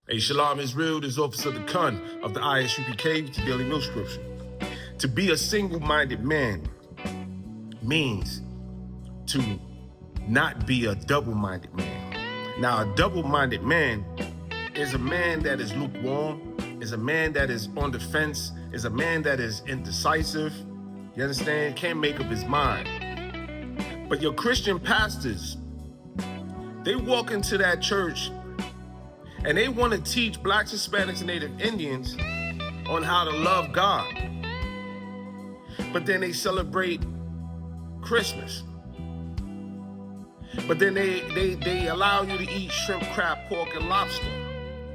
Hey, Shalom Israel, this is Officer the Kun of the ISUPK with the Daily Meal Scripture. To be a single-minded man means to not be a double-minded man. Now, a double-minded man is a man that is lukewarm, is a man that is on the fence, is a man that is indecisive, you understand, can't make up his mind. But your Christian pastors, they walk into that church and they want to teach Blacks, Hispanics, and Native Indians on how to love God. But then they celebrate Christmas. But then they allow you to eat shrimp, crab, pork, and lobster.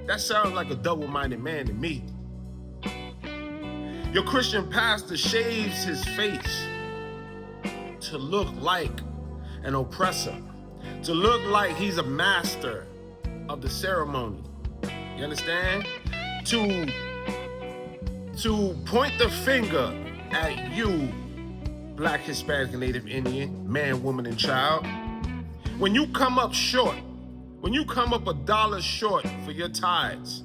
That sounds like a double-minded man to me. Your Christian pastor shaves his face to look like an oppressor, to look like he's a master of the ceremony. You understand? To point the finger at you, Black, Hispanic, and Native Indian, man, woman, and child. When you come up short, when you come up $1 short for your tithes,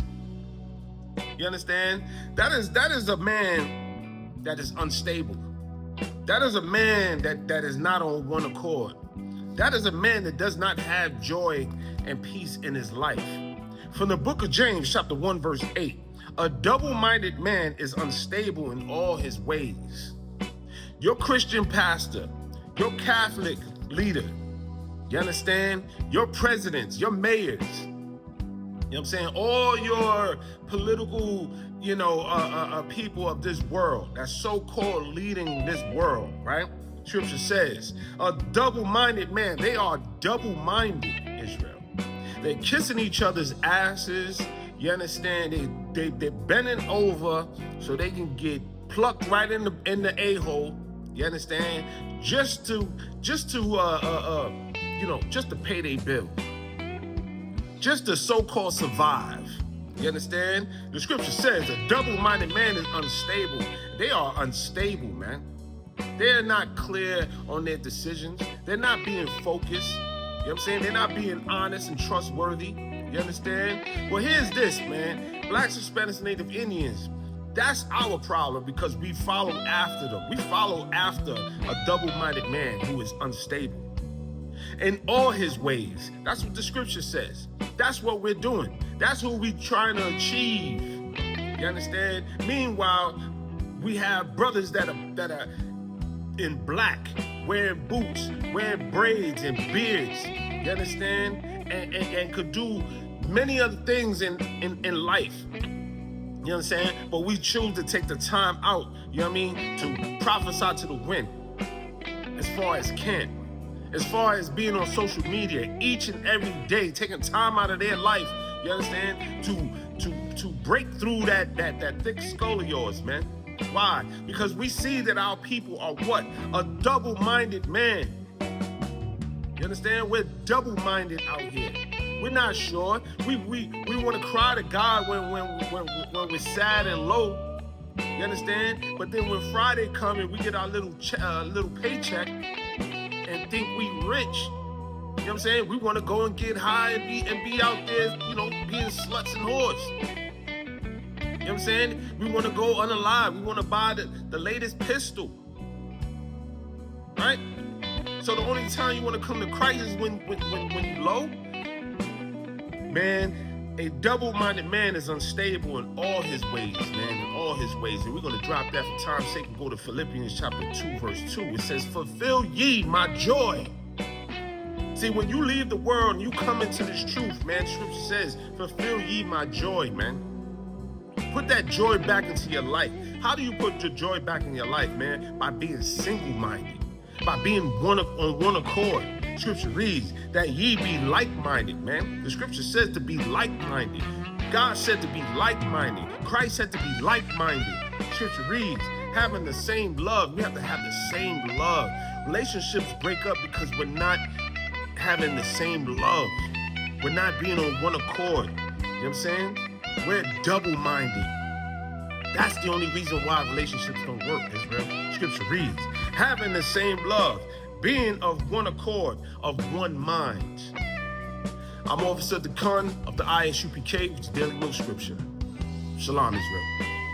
you understand? That is a man that is unstable. That is a man that is not on one accord. That is a man that does not have joy and peace in his life. From the book of James, chapter 1, verse 8, a double-minded man is unstable in all his ways. Your Christian pastor, your Catholic leader, you understand? Your presidents, your mayors, you know what I'm saying? All your political, people of this world, that's so-called leading this world, right? Scripture says, a double-minded man, they are double-minded, Israel. They're kissing each other's asses, you understand? They're bending over so they can get plucked right in the a-hole, you understand? Just to pay their bill. Just to so-called survive, you understand? The scripture says a double-minded man is unstable. They are unstable, man. They're not clear on their decisions. They're not being focused. You know what I'm saying? They're not being honest and trustworthy. You understand? Well, here's this, man. Blacks, Hispanics, and Native Indians, that's our problem because we follow after them. We follow after a double-minded man who is unstable in all his ways. That's what the scripture says. That's what we're doing. That's what we're trying to achieve. You understand? Meanwhile, we have brothers that are in black, wearing boots, wearing braids and beards, you understand? And could do many other things in life. You know what I'm saying? But we choose to take the time out, you know what I mean, to prophesy to the wind as far as can. As far as being on social media each and every day, taking time out of their life, you understand, to break through that thick skull of yours, man. Why? Because we see that our people are what? A double-minded man. You understand? We're double-minded out here. We're not sure. We want to cry to God when we're sad and low. You understand? But then when Friday comes and we get our little paycheck and think we rich, you know what I'm saying? We want to go and get high and be out there, being sluts and whores. You know what I'm saying? We want to go unalive. We want to buy the latest pistol. Right? So the only time you want to come to Christ is when you're low. Man, a double-minded man is unstable in all his ways, man, in all his ways. And we're going to drop that for time's sake and go to Philippians chapter 2, verse 2. It says, fulfill ye my joy. See, when you leave the world and you come into this truth, man, scripture says, fulfill ye my joy, man. Put that joy back into your life. How do you put your joy back in your life, man? By being single-minded, by being on one accord. Scripture reads that ye be like-minded, man. The scripture says to be like-minded. God said to be like-minded. Christ said to be like-minded. Scripture reads, having the same love. We have to have the same love. Relationships break up because we're not having the same love. We're not being on one accord. You know what I'm saying? We're double-minded. That's the only reason why relationships don't work, Israel. Scripture reads, having the same love, being of one accord, of one mind. I'm Officer Dekun of the ISUPK, which is Daily Milk Scripture. Shalom, Israel.